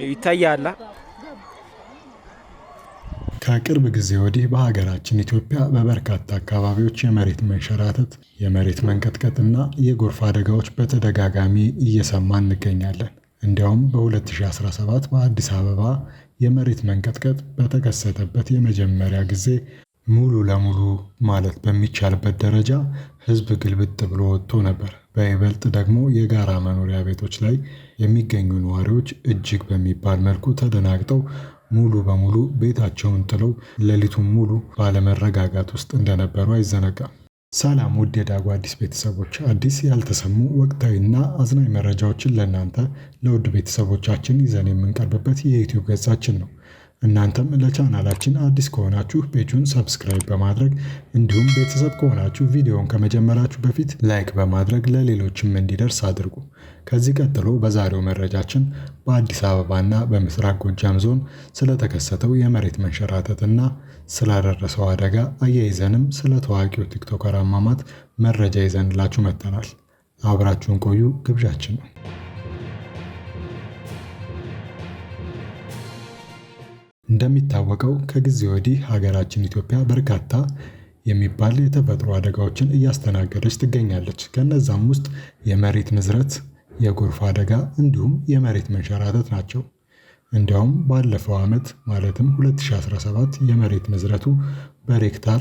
ይታያል። ከቅርብ ጊዜ ወዲህ በሀገራችን ኢትዮጵያ በበርካታ አካባቢዎች የመሬት መንሸራተት፣ የመሬት መንቀጥቀጥና የጎርፍ አደጋዎች በተደጋጋሚ እየሰማን እንገኛለን። እንዲያውም በ2017 በአዲስ አበባ የመሬት መንቀጥቀጥ በተከሰተበት የመጀመሪያ ጊዜ ሙሉ ለሙሉ ማለት በሚቻልበት ደረጃ ሕዝብ ግልብጥ ብሎ ወጥቶ ነበር። በይበልጥ ደግሞ የጋራ መኖሪያ ቤቶች ላይ የሚገኙ ነዋሪዎች እጅግ በሚባል መልኩ ተደናግጠው ሙሉ በሙሉ ቤታቸውን ጥለው ሌሊቱን ሙሉ ባለመረጋጋት ውስጥ እንደነበሩ አይዘነጋም። ሰላም ውድ የዳጉ አዲስ ቤተሰቦች፣ አዲስ ያልተሰሙ ወቅታዊና አዝናኝ መረጃዎችን ለእናንተ ለውድ ቤተሰቦቻችን ይዘን የምንቀርብበት የዩቲዩብ ገጻችን ነው። እናንተም ለቻናላችን አዲስ ከሆናችሁ ፔጁን ሰብስክራይብ በማድረግ እንዲሁም ቤተሰብ ከሆናችሁ ቪዲዮውን ከመጀመራችሁ በፊት ላይክ በማድረግ ለሌሎችም እንዲደርስ አድርጉ። ከዚህ ቀጥሎ በዛሬው መረጃችን በአዲስ አበባና በምስራቅ ጎጃም ዞን ስለተከሰተው የመሬት መንሸራተትና ስላደረሰው አደጋ አያይዘንም ስለ ታዋቂው ቲክቶከር አሟሟት መረጃ ይዘንላችሁ መጥተናል። አብራችሁን ቆዩ ግብዣችን ነው። እንደሚታወቀው ከጊዜ ወዲህ ሀገራችን ኢትዮጵያ በርካታ የሚባል የተፈጥሮ አደጋዎችን እያስተናገደች ትገኛለች። ከነዛም ውስጥ የመሬት ንዝረት፣ የጎርፍ አደጋ እንዲሁም የመሬት መንሸራተት ናቸው። እንዲያውም ባለፈው ዓመት ማለትም 2017 የመሬት ንዝረቱ በሬክታር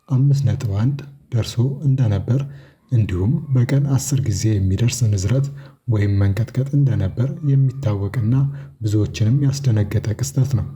5.1 ደርሶ እንደነበር እንዲሁም በቀን 10 ጊዜ የሚደርስ ንዝረት ወይም መንቀጥቀጥ እንደነበር የሚታወቅና ብዙዎችንም ያስደነገጠ ክስተት ነው።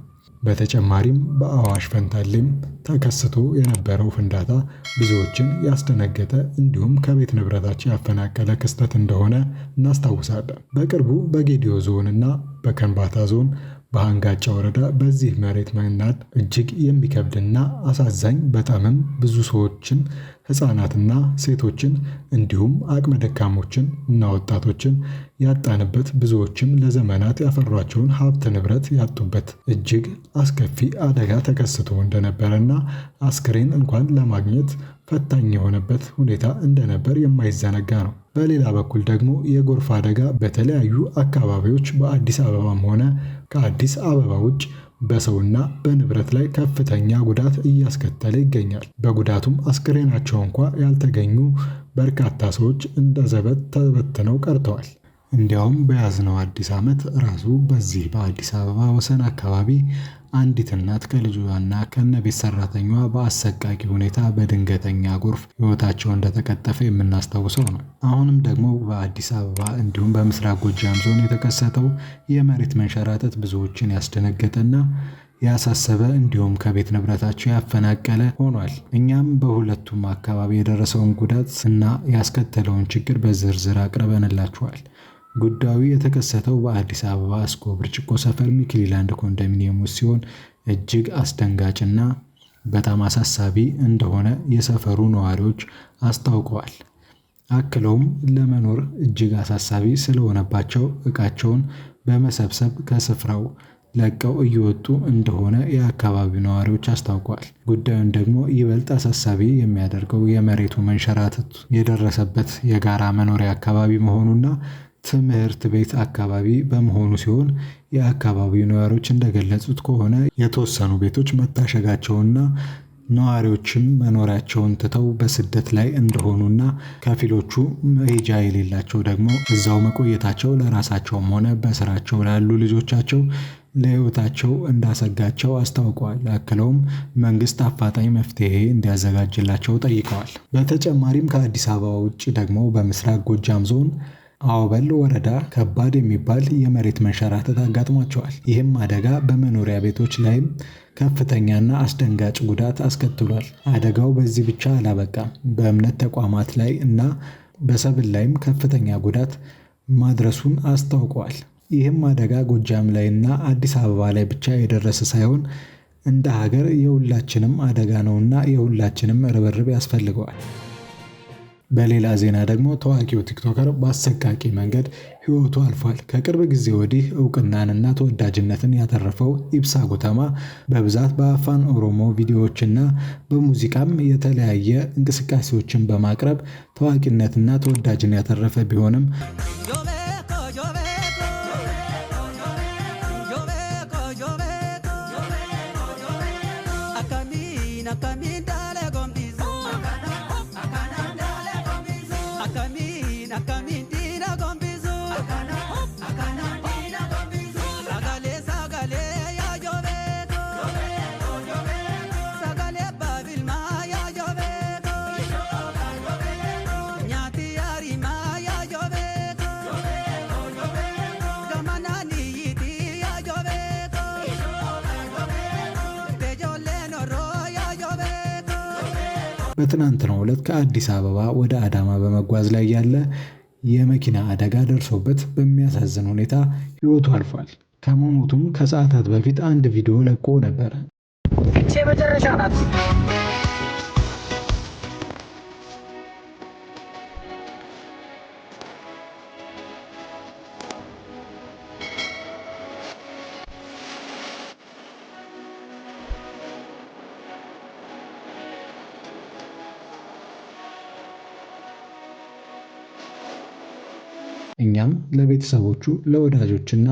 በተጨማሪም በአዋሽ ፈንታሌም ተከስቶ የነበረው ፍንዳታ ብዙዎችን ያስደነገጠ እንዲሁም ከቤት ንብረታቸው ያፈናቀለ ክስተት እንደሆነ እናስታውሳለን። በቅርቡ በጌዲዮ ዞን እና በከንባታ ዞን በአንጋጫ ወረዳ በዚህ መሬት መናድ እጅግ የሚከብድና አሳዛኝ በጣምም ብዙ ሰዎችን ሕፃናትና ሴቶችን እንዲሁም አቅመ ደካሞችን እና ወጣቶችን ያጣንበት ብዙዎችም ለዘመናት ያፈሯቸውን ሀብት ንብረት ያጡበት እጅግ አስከፊ አደጋ ተከስቶ እንደነበረና አስክሬን እንኳን ለማግኘት ፈታኝ የሆነበት ሁኔታ እንደነበር የማይዘነጋ ነው። በሌላ በኩል ደግሞ የጎርፍ አደጋ በተለያዩ አካባቢዎች በአዲስ አበባም ሆነ ከአዲስ አበባ ውጭ በሰውና በንብረት ላይ ከፍተኛ ጉዳት እያስከተለ ይገኛል። በጉዳቱም አስክሬናቸው እንኳ ያልተገኙ በርካታ ሰዎች እንደ ዘበት ተበትነው ቀርተዋል። እንዲያውም በያዝነው አዲስ ዓመት ራሱ በዚህ በአዲስ አበባ ወሰን አካባቢ አንዲት እናት ከልጇና ከነቤት ሰራተኛዋ በአሰቃቂ ሁኔታ በድንገተኛ ጎርፍ ሕይወታቸው እንደተቀጠፈ የምናስታውሰው ነው። አሁንም ደግሞ በአዲስ አበባ እንዲሁም በምስራቅ ጎጃም ዞን የተከሰተው የመሬት መንሸራተት ብዙዎችን ያስደነገጠና ያሳሰበ እንዲሁም ከቤት ንብረታቸው ያፈናቀለ ሆኗል። እኛም በሁለቱም አካባቢ የደረሰውን ጉዳት እና ያስከተለውን ችግር በዝርዝር አቅርበንላችኋል። ጉዳዩ የተከሰተው በአዲስ አበባ አስኮ ብርጭቆ ሰፈር ሚክሊላንድ ኮንዶሚኒየም ውስጥ ሲሆን እጅግ አስደንጋጭና በጣም አሳሳቢ እንደሆነ የሰፈሩ ነዋሪዎች አስታውቀዋል። አክለውም ለመኖር እጅግ አሳሳቢ ስለሆነባቸው ዕቃቸውን በመሰብሰብ ከስፍራው ለቀው እየወጡ እንደሆነ የአካባቢው ነዋሪዎች አስታውቀዋል። ጉዳዩን ደግሞ ይበልጥ አሳሳቢ የሚያደርገው የመሬቱ መንሸራተት የደረሰበት የጋራ መኖሪያ አካባቢ መሆኑና ትምህርት ቤት አካባቢ በመሆኑ ሲሆን የአካባቢው ነዋሪዎች እንደገለጹት ከሆነ የተወሰኑ ቤቶች መታሸጋቸውና ነዋሪዎችም መኖሪያቸውን ትተው በስደት ላይ እንደሆኑና ከፊሎቹ መሄጃ የሌላቸው ደግሞ እዛው መቆየታቸው ለራሳቸውም ሆነ በስራቸው ላሉ ልጆቻቸው ለሕይወታቸው እንዳሰጋቸው አስታውቀዋል። አክለውም መንግስት አፋጣኝ መፍትሄ እንዲያዘጋጅላቸው ጠይቀዋል። በተጨማሪም ከአዲስ አበባ ውጭ ደግሞ በምስራቅ ጎጃም ዞን አውበል ወረዳ ከባድ የሚባል የመሬት መንሸራተት አጋጥሟቸዋል። ይህም አደጋ በመኖሪያ ቤቶች ላይም ከፍተኛና አስደንጋጭ ጉዳት አስከትሏል። አደጋው በዚህ ብቻ አላበቃም። በእምነት ተቋማት ላይ እና በሰብል ላይም ከፍተኛ ጉዳት ማድረሱን አስታውቀዋል። ይህም አደጋ ጎጃም ላይና አዲስ አበባ ላይ ብቻ የደረሰ ሳይሆን እንደ ሀገር የሁላችንም አደጋ ነውና የሁላችንም ርብርብ ያስፈልገዋል። በሌላ ዜና ደግሞ ታዋቂው ቲክቶከር በአሰቃቂ መንገድ ሕይወቱ አልፏል። ከቅርብ ጊዜ ወዲህ እውቅናንና ተወዳጅነትን ያተረፈው ኢብሳ ጉተማ በብዛት በአፋን ኦሮሞ ቪዲዮዎችና በሙዚቃም የተለያየ እንቅስቃሴዎችን በማቅረብ ታዋቂነትና ተወዳጅን ያተረፈ ቢሆንም በትናንትናው ዕለት ከአዲስ አበባ ወደ አዳማ በመጓዝ ላይ ያለ የመኪና አደጋ ደርሶበት በሚያሳዝን ሁኔታ ሕይወቱ አልፏል። ከመሞቱም ከሰዓታት በፊት አንድ ቪዲዮ ለቆ ነበር። እቺ መጨረሻ ናት። እኛም ለቤተሰቦቹ ለወዳጆችና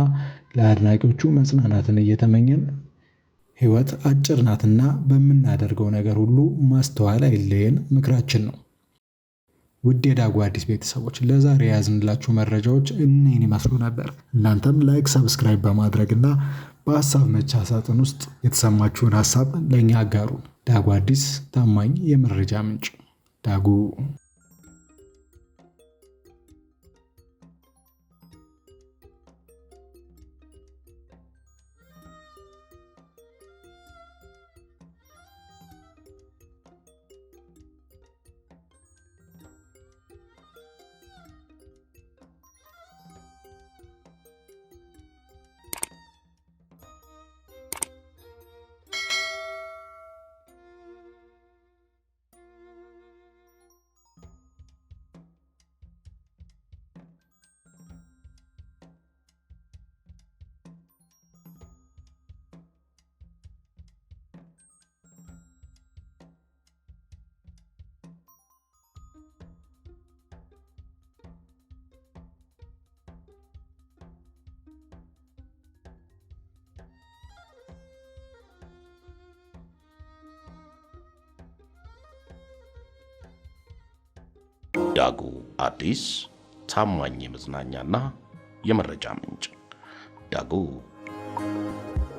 ለአድናቂዎቹ መጽናናትን እየተመኘን ሕይወት አጭር ናትና በምናደርገው ነገር ሁሉ ማስተዋል አይለየን ምክራችን ነው። ውድ የዳጉ አዲስ ቤተሰቦች ለዛሬ የያዝንላችሁ መረጃዎች እነዚህን ይመስሉ ነበር። እናንተም ላይክ፣ ሰብስክራይብ በማድረግና በሀሳብ መስጫ ሳጥን ውስጥ የተሰማችሁን ሀሳብ ለእኛ አጋሩ። ዳጉ አዲስ ታማኝ የመረጃ ምንጭ። ዳጉ ዳጉ አዲስ ታማኝ የመዝናኛና የመረጃ ምንጭ። ዳጉ